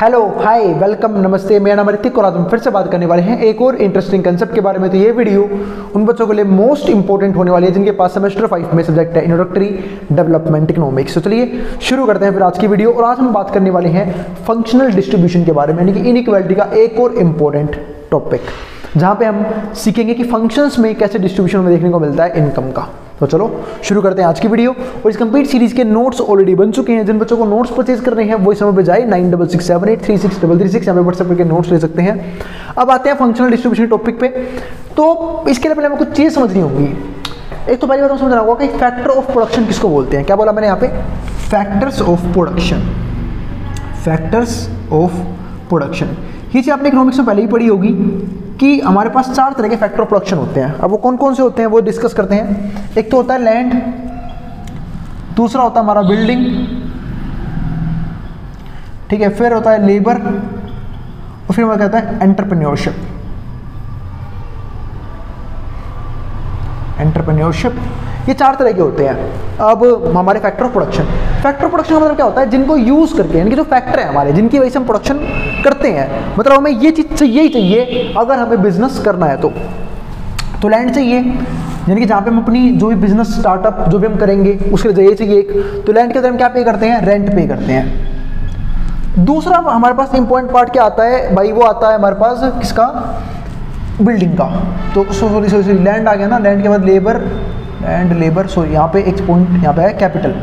Hello hi welcome नमस्ते, मेरा नाम ऋतिक और आज हम फिर से बात करने वाले हैं एक और इंटरेस्टिंग कंसेप्ट के बारे में। तो ये वीडियो उन बच्चों के लिए मोस्ट इंपॉर्टेंट होने वाली है जिनके पास सेमेस्टर 5 में सब्जेक्ट है इंट्रोडक्टरी डेवलपमेंट इकोनॉमिक्स। तो चलिए शुरू करते हैं फिर आज की वीडियो। और आज हम बात करने वाले हैं फंक्शनल डिस्ट्रीब्यूशन के बारे में, यानी कि इनइक्वालिटी का एक और इंपॉर्टेंट टॉपिक, जहाँ पे हम सीखेंगे कि फंक्शंस में कैसे डिस्ट्रीब्यूशन में देखने को मिलता है इनकम का। तो चलो शुरू करते हैं आज की वीडियो। और इस कंप्लीट सीरीज के नोट्स ऑलरेडी बन चुके हैं। जिन बच्चों को नोट्स परचेज करने हैं वो इस समय पे जाए 9667836336 यहाँ पे व्हाट्सएप करके नोट्स ले सकते हैं। अब आते हैं फंक्शनल डिस्ट्रीब्यूशन टॉपिक पे। तो इसके लिए पहले हमें कुछ चीज़ समझनी होगी। एक तो पहली बात हम समझना होगा कि फैक्टर ऑफ प्रोडक्शन किसको बोलते हैं। क्या बोला मैंने यहाँ पे? Factors of production. Factors of production ये चीज़ आपने इकोनॉमिक्स में पहले ही पढ़ी होगी कि हमारे पास 4 तरह के फैक्टर ऑफ प्रोडक्शन होते हैं। अब वो कौन कौन से होते हैं वो डिस्कस करते हैं। एक तो होता है लैंड, दूसरा होता है हमारा बिल्डिंग, ठीक है, फिर होता है लेबर और फिर हमारा कहता है एंटरप्रेन्योरशिप। एंटरप्रेन्योरशिप ये 4 तरह के होते हैं। अब हमारे factor of production, factor of production का मतलब क्या होता है? जिनको यूज करके, यानी कि जो फैक्टर है हमारे जिनकी वजह से हम प्रोडक्शन करते हैं, मतलब हमें ये चीज़ चाहिए ही चाहिए अगर हमें बिजनेस करना है तो लैंड चाहिए, यानी कि जहाँ पे हम अपनी जो भी बिजनेस स्टार्टअप जो भी हम करेंगे उसके लिए चाहिए एक, तो लैंड के अंदर हम क्या पे करते हैं? रेंट पे करते हैं। दूसरा हमारे पास इंपॉर्टेंट पार्ट क्या आता है भाई? वो आता है हमारे पास किसका? बिल्डिंग का। तो सॉरी लैंड आ गया ना, लैंड के बाद लेबर एंड लेबर, सॉरी यहाँ पे एक पॉइंट यहाँ पे है कैपिटल,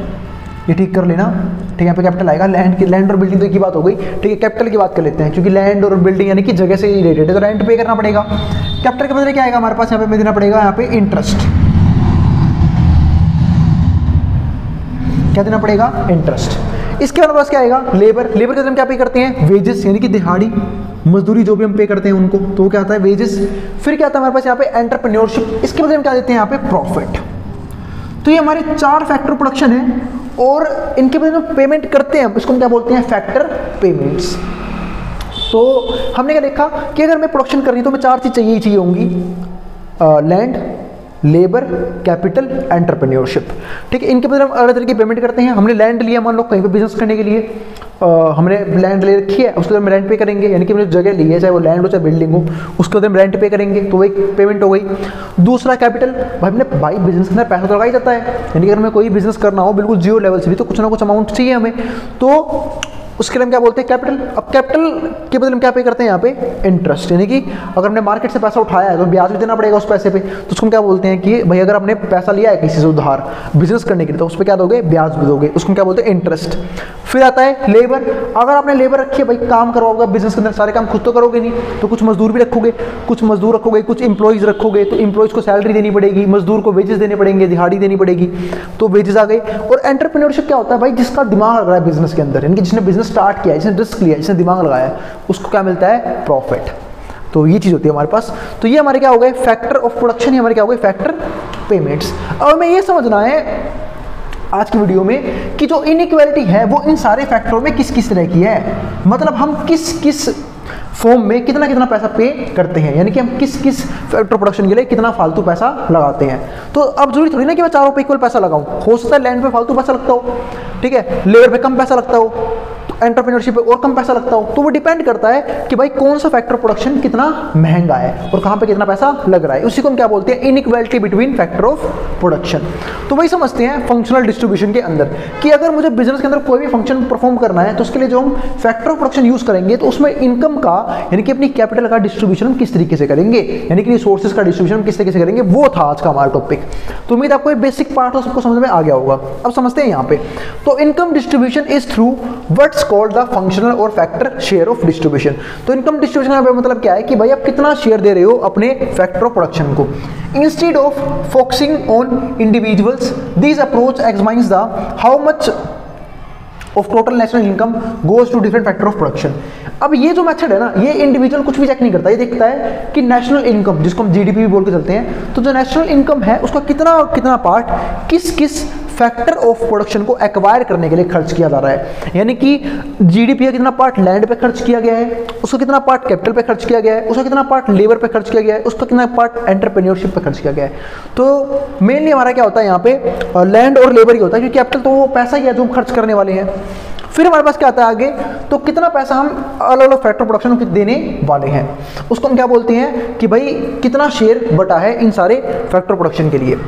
ये ठीक कर लेना, ठीक है। यहाँ पे कैपिटल आएगा। लैंड और बिल्डिंग तो एक ही बात हो गई, ठीक है। कैपिटल की बात कर लेते हैं क्योंकि लैंड और बिल्डिंग यानी कि जगह से रिलेटेड है, तो रेंट पे करना पड़ेगा। कैपिटल के बदले क्या आएगा हमारे पास? यहाँ पे देना पड़ेगा यहाँ पे इंटरेस्ट। क्या देना पड़ेगा? इंटरेस्ट। इसके बाद क्या आएगा? लेबर। लेबर के अंदर हम क्या पे करते हैं? वेजेस, यानी कि दिहाड़ी मजदूरी जो भी हम पे करते हैं उनको, तो क्या आता है? वेजेस। फिर क्या आता है हमारे पास यहाँ पे? एंटरप्रेन्योरशिप। इसके बदले हम क्या देते हैं यहाँ पे? प्रॉफिट। तो ये हमारे 4 फैक्टर प्रोडक्शन है और इनके बदले में पेमेंट करते हैं, इसको हम क्या बोलते हैं? Factor payments. तो हमने क्या देखा कि अगर मैं प्रोडक्शन कर रही हूँ तो मैं 4 चीज़ चाहिए ही चाहिए होंगी, लैंड, लेबर, कैपिटल, एंटरप्रेन्योरशिप, ठीक है। इनके बदले हम अलग तरह की पेमेंट करते हैं। हमने लैंड लिया, मान लो कहीं पे बिजनेस करने के लिए हमने लैंड ले रखी है, उसके बाद हम रेंट पे करेंगे, यानी कि हमने जगह ली है, चाहे वो लैंड हो चाहे बिल्डिंग हो, उसके बाद हम रेंट पे करेंगे, तो वो एक पेमेंट हो गई। दूसरा कैपिटल, भाई बिजनेस के अंदर पैसा तो लगा ही जाता है, यानी कि अगर हमें कोई बिजनेस करना हो बिल्कुल जीरो लेवल से भी तो कुछ ना कुछ अमाउंट चाहिए हमें, तो उसके लिए हम क्या बोलते हैं? कैपिटल। अब कैपिटल के बदले हम क्या पे करते हैं यहाँ पे? इंटरेस्ट, यानी कि अगर हमने मार्केट से पैसा उठाया है तो ब्याज भी देना पड़ेगा उस पैसे पे, तो उसको हम क्या बोलते हैं कि भाई अगर आपने पैसा लिया है किसी से उधार बिजनेस करने के लिए तो उस पर क्या दोगे? ब्याज भी दोगे, उसको हम क्या बोलते हैं? इंटरेस्ट। फिर आता है लेबर। अगर आपने लेबर रखी है, भाई काम करवाओगे बिजनेस के अंदर, सारे काम खुद तो करोगे नहीं, तो कुछ मजदूर भी रखोगे, कुछ मजदूर रखोगे, कुछ इंप्लॉइज रखोगे, तो इंप्लॉइज को सैलरी देनी पड़ेगी, मजदूर को वेजेस देने पड़ेंगे, दिहाड़ी देनी पड़ेगी, तो वेजेस आ गए। और एंटरप्रेन्योरशिप क्या होता है भाई? जिसका दिमाग लग रहा है बिजनेस के अंदर, यानी कि जिसने बिजनेस स्टार्ट किया, जिसने रिस्क लिया, जिसने दिमाग लगाया, उसको क्या मिलता है? प्रॉफिट। तो ये चीज होती है हमारे पास। तो ये हमारे क्या हो गए? Factor of production. ये हमारे क्या हो गए? Factor payments. अब हमें ये समझना है आज की वीडियो में कि जो इनइक्वालिटी है वो इन सारे फैक्टरों में किस किस तरह की है, मतलब हम किस किस फॉर्म में कितना कितना पैसा पे करते हैं, यानी कि हम किस किस फैक्टर प्रोडक्शन के लिए कितना फालतू पैसा लगाते हैं। तो अब जरूरी थोड़ी ना कि मैं चारों पे इक्वल पैसा लगाऊं, हो सकता है लैंड पे फालतू पैसा लगता हो, ठीक है, लेबर पे कम पैसा लगता हो, एंटरप्रेन्योरशिप पे और कम पैसा लगता हो, तो वो डिपेंड करता है कि भाई कौन सा फैक्टर प्रोडक्शन कितना महंगा है और कहाँ पे कितना पैसा लग रहा है। उसी को हम क्या बोलते हैं? Inequality between factor of production. तो वही समझते हैं फंक्शनल डिस्ट्रीब्यूशन के अंदर कि अगर मुझे बिजनेस के अंदर कोई भी फंक्शन परफॉर्म करना है तो उसके लिए जो हम फैक्टर ऑफ प्रोडक्शन यूज करेंगे तो उसमें इनकम का, यानी कि अपनी कैपिटल का डिस्ट्रीब्यूशन हम किस तरीके से करेंगे, यानी कि रिसोर्सेज का डिस्ट्रीब्यूशन हम किस तरीके से करेंगे, वो था आज का हमारा टॉपिक। तो उम्मीद आपको ये बेसिक पार्ट सबको समझ में आ गया होगा। अब समझते हैं यहाँ पे। तो income distribution is through what's called the functional और फैक्टर शेयर ऑफ डिस्ट्रीब्यूशन। तो इनकम डिस्ट्रीब्यूशन का मतलब क्या है कि भाई आप कितना शेयर दे रहे हो अपने फैक्टर ऑफ प्रोडक्शन को। Instead of focusing on individuals, this approach examines the how much of total national income goes to different factor of production. अब ये जो मेथड है ना, ये इंडिविजुअल कुछ भी चेक नहीं करता, ये देखता है कि नेशनल इनकम, जिसको हम जीडीपी भी बोल के चलते हैं, तो जो नेशनल इनकम है उसका कितना पार्ट किस किस फैक्टर ऑफ प्रोडक्शन को एक्वायर करने के लिए खर्च किया जा रहा है, यानी कि जीडीपी का कितना पार्ट लैंड पे खर्च किया गया है, उसका कितना पार्ट कैपिटल पे खर्च किया गया है, उसका कितना पार्ट लेबर पे खर्च किया गया है, उसका कितना पार्ट एंटरप्रेन्योरशिप पे खर्च किया गया है। तो मेनली हमारा क्या होता है यहाँ पे लैंड और लेबर ही होता है, क्योंकि कैपिटल तो वो पैसा ही है जो हम खर्च करने वाले हैं। फिर हमारे पास क्या आता है आगे, तो कितना पैसा हम अलग अलग फैक्टर प्रोडक्शन को देने वाले हैं, उसको हम क्या बोलते हैं कि भाई कितना शेयर बटा है इन सारे फैक्टर प्रोडक्शन के लिए।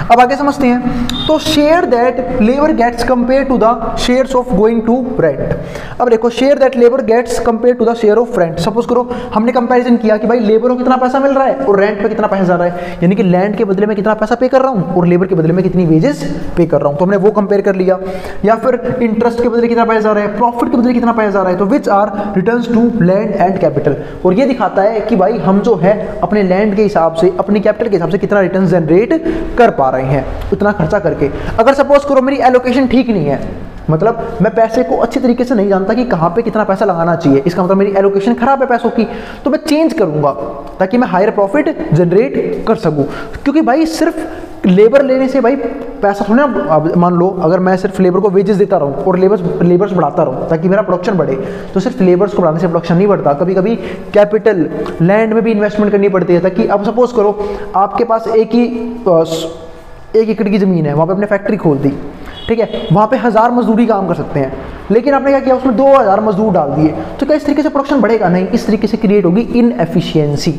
अब आगे समझते हैं, तो share that labour gets compare to the shares of going to rent. अब देखो, share that labour gets compare to the share of rent. Suppose करो हमने कंपैरिजन किया कि भाई लेबर को कितना पैसा मिल रहा है और रेंट पे कितना पैसा जा रहा है, यानी कि लैंड के बदले में कितना पैसा पे कर रहा हूँ और लेबर के बदले में कितनी वेजेस पे कर रहा हूँ, तो हमने वो कंपेयर कर लिया। या फिर इंटरेस्ट के बदले कितना पैसा जा रहा है, प्रॉफिट के बदले कितना पैसा जा रहा है, तो which are returns to land and capital. और ये दिखाता है कि भाई हम जो है अपने लैंड के हिसाब से, अपनी कैपिटल के हिसाब से कितना रिटर्न जनरेट कर पा रहे हैं उतना खर्चा करके। अगर सपोज करो मेरी एलोकेशन ठीक नहीं है, मतलब मैं पैसे को अच्छे तरीके से नहीं जानता कि कहाँ पे कितना पैसा लगाना चाहिए, इसका मतलब मेरी एलोकेशन खराब है पैसों की, तो मैं चेंज करूंगा ताकि मैं हायर प्रॉफिट जनरेट कर सकूं। क्योंकि भाई सिर्फ लेबर लेने से भाई पैसा थोड़ा ना, मान लो अगर मैं सिर्फ लेबर को वेजेस देता रहूं और लेबर्स बढ़ाता रहूं ताकि मेरा प्रोडक्शन बढ़े, तो सिर्फ लेबर्स को बढ़ाने से प्रोडक्शन नहीं बढ़ता। कभी कभी कैपिटल लैंड में भी इन्वेस्टमेंट करनी पड़ती है, ताकि अब सपोज करो आपके पास एक एकड़ की ज़मीन है, वहाँ पे आपने फैक्ट्री खोल दी, ठीक है, वहाँ पे 1000 मजदूरी काम कर सकते हैं, लेकिन आपने क्या किया उसमें 2000 मजदूर डाल दिए, तो क्या इस तरीके से प्रोडक्शन बढ़ेगा? नहीं, इस तरीके से क्रिएट होगी इनएफिशिएंसी,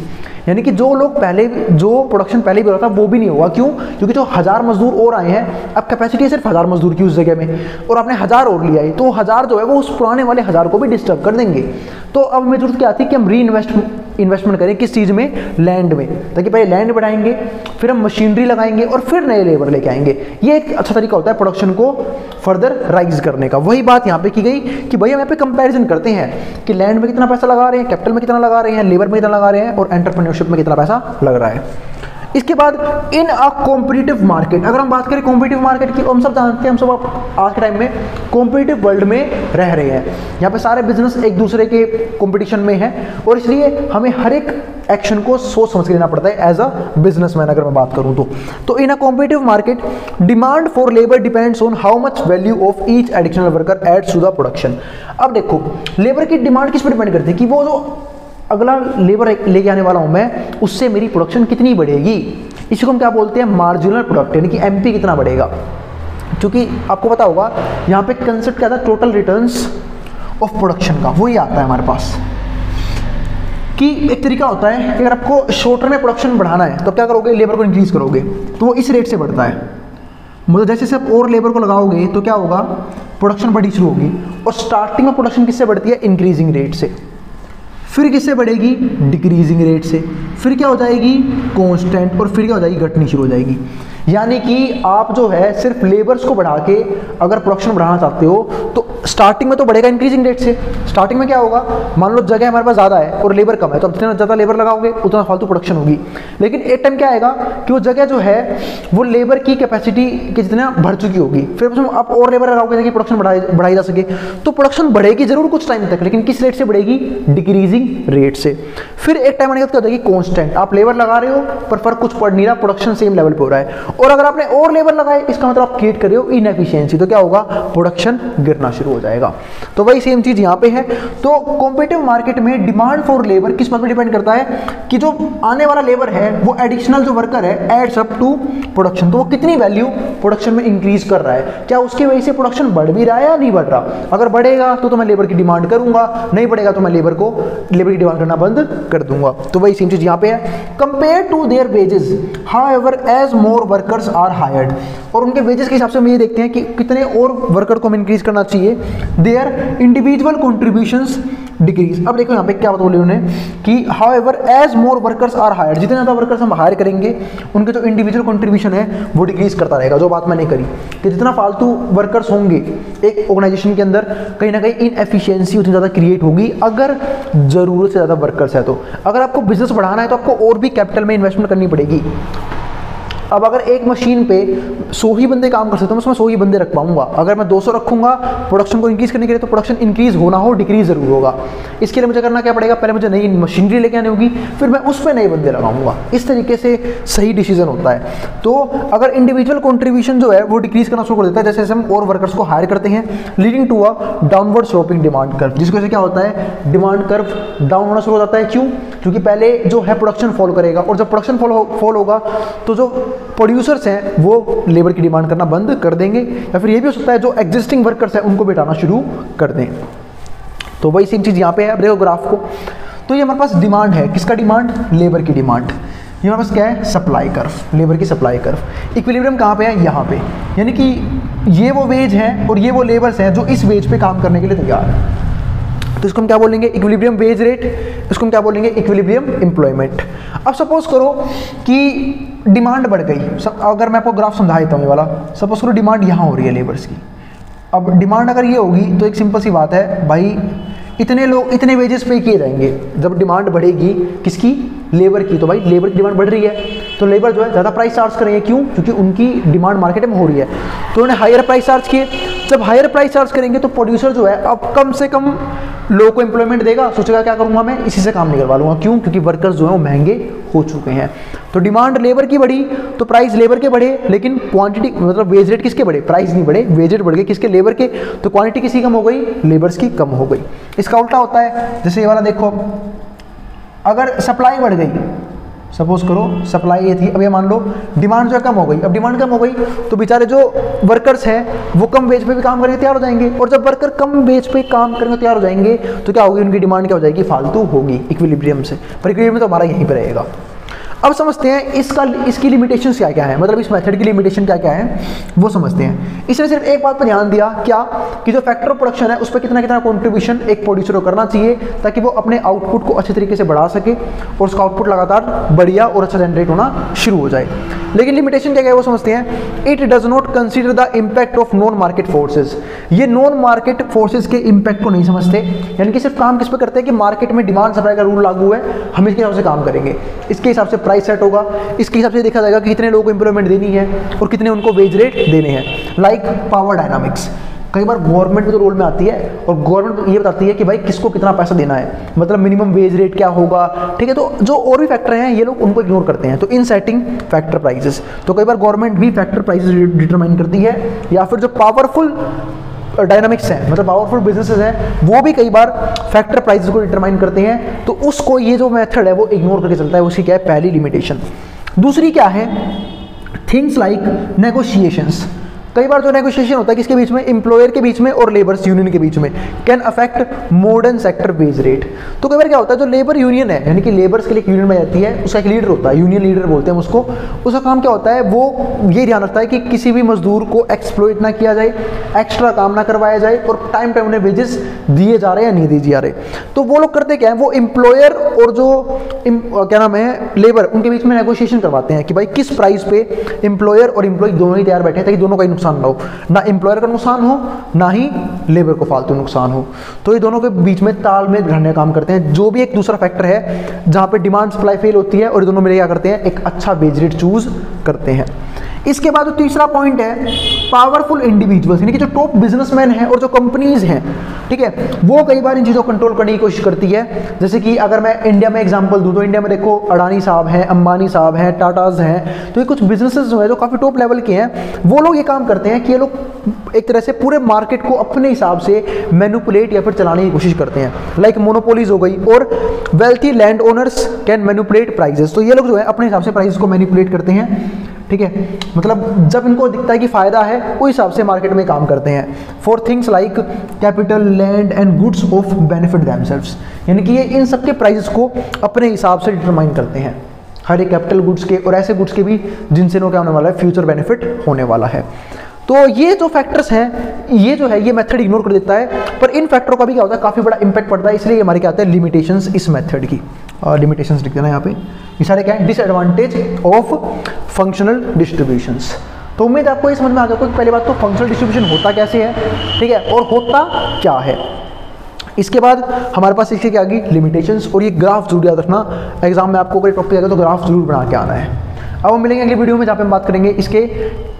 यानी कि जो प्रोडक्शन पहले भी हो रहा था वो भी नहीं होगा। क्यों? क्योंकि जो 1000 मजदूर और आए हैं, अब कैपेसिटी है सिर्फ 1000 मजदूर की उस जगह में, और आपने 1000 और लिया है, तो 1000 जो है वो उस पुराने वाले 1000 को भी डिस्टर्ब कर देंगे। तो अब हमें जरूरत क्या आती है कि हम इन्वेस्टमेंट करें किस चीज़ में? लैंड में, ताकि पहले लैंड बढ़ाएंगे, फिर हम मशीनरी लगाएंगे और फिर नए लेबर लेके आएंगे। ये एक अच्छा तरीका होता है प्रोडक्शन को फर्दर राइज करने का। वही बात यहाँ पे की गई कि भाई हम यहाँ पे कंपैरिजन करते हैं कि लैंड में कितना पैसा लगा रहे हैं, कैपिटल में कितना लगा रहे हैं, लेबर में कितना लगा रहे हैं और एंटरप्रेन्योरशिप में कितना पैसा लग रहा है। इसके बाद इन अ कॉम्पिटिटिव मार्केट, अगर हम बात करें कॉम्पिटिटिव मार्केट की, हम सब जानते हैं, हम सब आज के टाइम में कॉम्पिटिटिव वर्ल्ड में रह रहे हैं। यहाँ पे सारे बिजनेस एक दूसरे के कॉम्पिटिशन में है और इसलिए हमें हर एक एक्शन को सोच समझ के लेना पड़ता है एज अ बिजनेसमैन। अगर मैं बात करूँ तो in a competitive market demand for labour depends on how much value of each additional worker adds to the production. अब देखो, लेबर की डिमांड किस पर डिपेंड करती है कि वो जो अगला लेबर लेके आने वाला हूं मैं, उससे मेरी प्रोडक्शन कितनी बढ़ेगी। इसी को हम क्या बोलते हैं? मार्जिनल प्रोडक्ट, यानी कि एमपी कितना बढ़ेगा। क्योंकि आपको पता होगा यहाँ पे कंसेप्ट क्या था? टोटल रिटर्न्स ऑफ प्रोडक्शन का, वही आता है हमारे पास। कि एक तरीका होता है कि अगर आपको शॉर्ट टर्म में प्रोडक्शन बढ़ाना है तो क्या करोगे? लेबर को इंक्रीज करोगे, तो वो इस रेट से बढ़ता है। मतलब जैसे जैसे आप और लेबर को लगाओगे तो क्या होगा? प्रोडक्शन बढ़ी शुरू होगी। और स्टार्टिंग में प्रोडक्शन किससे बढ़ती है? इंक्रीजिंग रेट से। फिर किससे बढ़ेगी? डिक्रीजिंग रेट से। फिर क्या हो जाएगी? कांस्टेंट। और फिर क्या हो जाएगी? घटनी शुरू हो जाएगी। यानी कि आप जो है सिर्फ लेबर्स को बढ़ा के अगर प्रोडक्शन बढ़ाना चाहते हो तो स्टार्टिंग में तो बढ़ेगा इंक्रीजिंग रेट से। स्टार्टिंग में क्या होगा? मान लो जगह हमारे पास ज़्यादा है और लेबर कम है, तो जितना ज़्यादा लेबर लगाओगे उतना फालतू प्रोडक्शन होगी। लेकिन एक टाइम क्या आएगा कि वो जगह जो है वो लेबर की कैपेसिटी के जितना भर चुकी होगी, फिर आप और लेबर लगाओगे ताकि प्रोडक्शन बढ़ाई जा सके, तो प्रोडक्शन बढ़ेगी जरूर कुछ टाइम तक, लेकिन किस रेट से बढ़ेगी? डिक्रीजिंग रेट से। फिर एक टाइम आने के बाद क्या हो जाएगी? कांस्टेंट। आप लेबर लगा रहे हो पर फर्क कुछ पड़ नहीं रहा, प्रोडक्शन सेम लेवल पे हो रहा है। और अगर आपने और लेबर लगाए, इसका मतलब आप क्रिएट कर रहे हो इनएफिशिएंसी, तो क्या होगा? प्रोडक्शन गिरना शुरू हो जाएगा। तो वही सेम चीज यहां पे है। तो कॉम्पिटिटिव मार्केट में डिमांड फॉर लेबर किस बात पर डिपेंड करता है कि जो आने वाला लेबर है वो एडिशनल जो वर्कर है एड्स अप टू प्रोडक्शन, तो वो कितनी वैल्यू प्रोडक्शन में इंक्रीज कर रहा है। क्या उसकी वजह से प्रोडक्शन बढ़ भी रहा है या नहीं बढ़ रहा? अगर बढ़ेगा तो मैं लेबर की डिमांड करूंगा, नहीं बढ़ेगा तो मैं लेबर की डिमांड करना बंद कर दूंगा। तो वही सेम चीज यहां पे है। Compare to their wages however as more workers are hired, और उनके वेजेस के हिसाब से हम ये देखते हैं कि कितने और वर्कर को हमें इंक्रीज करना चाहिए। Their individual contributions decrease. अब देखो यहाँ पे क्या बोले उन्होंने कि however as more workers are hired, जितने ज़्यादा वर्कर्स हम हायर करेंगे उनके जो इंडिविजुअल कंट्रीब्यूशन है वो डिक्रीज करता रहेगा। जो बात मैंने करी कि जितना फालतू वर्कर्स होंगे एक ऑर्गेनाइजेशन के अंदर, कहीं ना कहीं इनएफिशिएंसी उतनी ज़्यादा क्रिएट होगी अगर ज़रूरत से ज़्यादा वर्कर्स है। तो अगर आपको बिजनेस बढ़ाना है तो आपको और भी कैपिटल में इन्वेस्टमेंट करनी पड़ेगी। अब अगर एक मशीन पे 100 ही बंदे काम कर सकते हैं, उसमें 100 ही बंदे रख पाऊंगा। अगर मैं 200 रखूंगा प्रोडक्शन को इंक्रीज करने के लिए, तो प्रोडक्शन इंक्रीज होना हो डिक्रीज जरूर होगा। इसके लिए मुझे करना क्या पड़ेगा? पहले मुझे नई मशीनरी लेके आनी होगी, फिर मैं उस पर नए बंदे लगाऊंगा। इस तरीके से सही डिसीजन होता है। तो अगर इंडिविजुअल कॉन्ट्रीब्यूशन जो है वो डिक्रीज करना शुरू कर देता है, जैसे जैसे हम और वर्कर्स को हायर करते हैं, leading to a downward sloping demand curve, जिसकी वजह से क्या होता है? डिमांड कर्व डाउन होना शुरू हो जाता है। क्यों? क्योंकि पहले जो है प्रोडक्शन फॉल करेगा, और जब प्रोडक्शन फॉल होगा तो जो प्रोड्यूसर्स हैं वो लेबर की डिमांड करना बंद कर देंगे, या फिर ये भी हो सकता है जो एग्जिस्टिंग वर्कर्स हैं उनको बिठाना शुरू कर दें। तो वही सेम चीज़ यहाँ पे है। अब देखो ग्राफ को, तो ये हमारे पास डिमांड है, किसका डिमांड? लेबर की डिमांड। ये हमारे पास क्या है? सप्लाई कर्व, लेबर की सप्लाई कर्व। इक्विलिब्रियम कहाँ पे है? यहाँ पे, यानी कि ये वो वेज है और ये वो लेबर्स हैं जो इस वेज पे काम करने के लिए तैयार है। तो इसको हम क्या बोलेंगे? Equilibrium wage rate. इसको हम क्या बोलेंगे? Equilibrium employment. अब सपोज करो कि डिमांड बढ़ गई, अगर मैं आपको ग्राफ समझा देता हूँ ये वाला, सपोज करो डिमांड यहाँ हो रही है लेबर्स की। अब डिमांड अगर ये होगी तो एक सिंपल सी बात है भाई, इतने लोग इतने वेजेस पे किए जाएंगे। जब डिमांड बढ़ेगी किसकी? लेबर की। तो भाई लेबर की डिमांड बढ़ रही है तो लेबर जो है ज़्यादा प्राइस चार्ज करेंगे। क्यों? क्योंकि उनकी डिमांड मार्केट में हो रही है, तो उन्होंने हायर प्राइस चार्ज किए। जब हायर प्राइस चार्ज करेंगे तो प्रोड्यूसर जो है अब कम से कम लोगों को एम्प्लॉयमेंट देगा, सोचेगा क्या करूंगा मैं, इसी से काम नहीं करवा लूंगा। क्यों? क्योंकि वर्कर्स जो है वो महंगे हो चुके हैं। तो डिमांड लेबर की बढ़ी तो प्राइस लेबर के बढ़े, लेकिन क्वांटिटी मतलब वेज रेट किसके बढ़े? प्राइस नहीं बढ़े, वेज रेट बढ़ गए किसके? लेबर के। तो क्वांटिटी किसी कम हो गई? लेबर्स की कम हो गई। इसका उल्टा होता है, जैसे ये वाला देखो, अगर सप्लाई बढ़ गई, सपोज करो सप्लाई ये थी, अब ये मान लो डिमांड जो है कम हो गई। अब डिमांड कम हो गई तो बेचारे जो वर्कर्स हैं वो कम वेज पे भी काम करने तैयार हो जाएंगे, और जब वर्कर कम वेज पे काम करने तैयार हो जाएंगे तो क्या होगी? उनकी डिमांड क्या हो जाएगी? फालतू होगी इक्विलिब्रियम से। पर इक्विलिब्रियम तो हमारा यहीं पर रहेगा। अब समझते हैं इसकी लिमिटेशंस क्या क्या है, मतलब इस मेथड की लिमिटेशन क्या क्या है वो समझते हैं। इसने सिर्फ एक बात पर ध्यान दिया, क्या कि जो फैक्टर ऑफ प्रोडक्शन है उस पर कितना कितना कंट्रीब्यूशन एक प्रोड्यूसर को करना चाहिए ताकि वो अपने आउटपुट को अच्छे तरीके से बढ़ा सके और उसका आउटपुट लगातार बढ़िया और अच्छा जनरेट होना शुरू हो जाए। लेकिन लिमिटेशन क्या क्या है वो समझते हैं। It does not consider the impact of non market forces. ये नॉन मार्केट फोर्सेज के इम्पैक्ट को नहीं समझते, यानी कि सिर्फ काम किस पे करते हैं कि मार्केट में डिमांड सप्लाई का रूल लागू है, हम इसके हिसाब से काम करेंगे, इसके हिसाब से प्राइस सेट होगा, इसके हिसाब से देखा जाएगा कि कितने लोगों को एम्प्लॉयमेंट देनी है और कितने उनको वेज रेट देने हैं। लाइक पावर डायनामिक्स, कई बार गवर्नमेंट भी तो रोल में आती है और गवर्नमेंट ये बताती है कि भाई किसको कितना पैसा देना है, मतलब मिनिमम वेज रेट क्या होगा, ठीक है। तो जो और भी फैक्टर हैं ये लोग उनको इग्नोर करते हैं। तो इन सेटिंग फैक्टर प्राइसेस, तो कई बार गवर्नमेंट भी फैक्टर प्राइसेस डिटरमाइन करती है, या फिर जो पावरफुल डायनामिक्स हैं मतलब पावरफुल बिजनेसेस हैं वो भी कई बार फैक्टर प्राइसेस को डिटरमाइन करते हैं। तो उसको ये जो मेथड है वो इग्नोर करके चलता है। उसकी क्या है? पहली लिमिटेशन। दूसरी क्या है? Things like negotiations. कई बार जो नेगोशिएशन होता है किसके बीच में? एम्प्लॉयर के बीच में और लेबर्स यूनियन के बीच में, can affect modern sector wage rate. तो कई बार क्या होता है, जो लेबर यूनियन है यानी कि लेबर्स के लिए यूनियन में जाती है, उसका एक लीडर होता है, यूनियन लीडर बोलते हैं उसको। उसका काम क्या होता है? वो ये ध्यान रखता है कि किसी भी मजदूर को एक्सप्लॉइट ना किया जाए, एक्स्ट्रा काम ना करवाया जाए और टाइम टाइम उन्हें वेजेस दिए जा रहे हैं या नहीं दिए जा रहे। तो वो लोग करते क्या है, वो एम्प्लॉयर और जो क्या नाम है लेबर, उनके बीच में नेगोशिएशन करवाते हैं कि भाई किस प्राइस पे एम्प्लॉयर और एम्प्लॉय दोनों ही तैयार बैठे हैं ताकि दोनों का नुकसान ना हो, ना एम्प्लॉयर का नुकसान हो ना ही लेबर को फालतू नुकसान हो। तो ये दोनों के बीच में तालमेल बिठाने का काम करते हैं। जो भी एक दूसरा फैक्टर है जहां पे डिमांड सप्लाई फेल होती है और ये दोनों मिलकर क्या करते हैं? एक अच्छा वेज रेट चूज करते हैं। इसके बाद जो तीसरा पॉइंट है, पावरफुल इंडिविजुअल्स, यानी कि जो टॉप बिजनेसमैन हैं और जो कंपनीज हैं, ठीक है, वो कई बार इन चीज़ों को कंट्रोल करने की कोशिश करती है। जैसे कि अगर मैं इंडिया में एग्जांपल दूं तो इंडिया में देखो अडानी साहब हैं, अंबानी साहब हैं, टाटाज हैं, तो ये कुछ बिजनेसेस जो है जो काफ़ी टॉप लेवल के हैं, वो लोग ये काम करते हैं कि ये लोग एक तरह से पूरे मार्केट को अपने हिसाब से मैनिपुलेट या फिर चलाने की कोशिश करते हैं। लाइक मोनोपोलीज हो गई, और wealthy land owners can manipulate prices. तो ये लोग जो है अपने हिसाब से प्राइस को मैनिपुलेट करते हैं, ठीक है, मतलब जब इनको दिखता है कि फायदा है उस हिसाब से मार्केट में काम करते हैं। For things like capital, land and goods of benefit themselves, यानी कि ये इन सब के प्राइसेस को अपने हिसाब से डिटरमाइन करते हैं, हर एक कैपिटल गुड्स के और ऐसे गुड्स के भी जिनसे क्या होने वाला है, फ्यूचर बेनिफिट होने वाला है। तो ये जो फैक्टर्स हैं ये जो है ये मेथड इग्नोर कर देता है, पर इन फैक्टरों का भी क्या होता है, काफ़ी बड़ा इंपैक्ट पड़ता है। इसलिए हमारे क्या आते हैं, लिमिटेशंस इस मेथड की। लिमिटेशंस लिख देना यहाँ पे, ये सारे क्या है, डिसएडवांटेज ऑफ फंक्शनल डिस्ट्रीब्यूशंस। तो उम्मीद आपको ये समझ में आ गया। पहली बात तो फंक्शनल डिस्ट्रीब्यूशन होता कैसे है, ठीक है, और होता क्या है। इसके बाद हमारे पास इसके क्या आ गई, लिमिटेशंस, और ये ग्राफ जरूर याद रखना, एग्जाम में आपको कोई टॉपिक आएगा तो ग्राफ जरूर बना के आना है। अब हम मिलेंगे अगली वीडियो में जहाँ पे हम बात करेंगे इसके,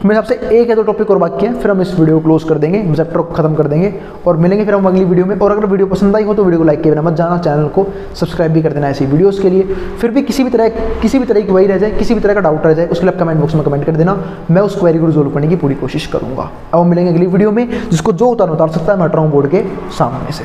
मेरे हिसाब से एक या दो टॉपिक और बाकी हैं, फिर हम इस वीडियो को क्लोज कर देंगे, चैप्टर को खत्म कर देंगे और मिलेंगे फिर हम अगली वीडियो में। और अगर वीडियो पसंद आई हो तो वीडियो को लाइक किए बिना मत जाना, चैनल को सब्सक्राइब भी कर देना ऐसी वीडियोस के लिए। फिर भी किसी भी तरह की वही रह जाए, किसी भी तरह का डाउट रह जाए, उसके लिए आप कमेंट बॉक्स में कमेंट कर देना, मैं उस क्वेरी को रिजोल्व करने की पूरी कोशिश करूँगा। अब हम मिलेंगे अगली वीडियो में, जिसको जो उतार सकता है मैं हट रहा हूँ बोर्ड के सामने से।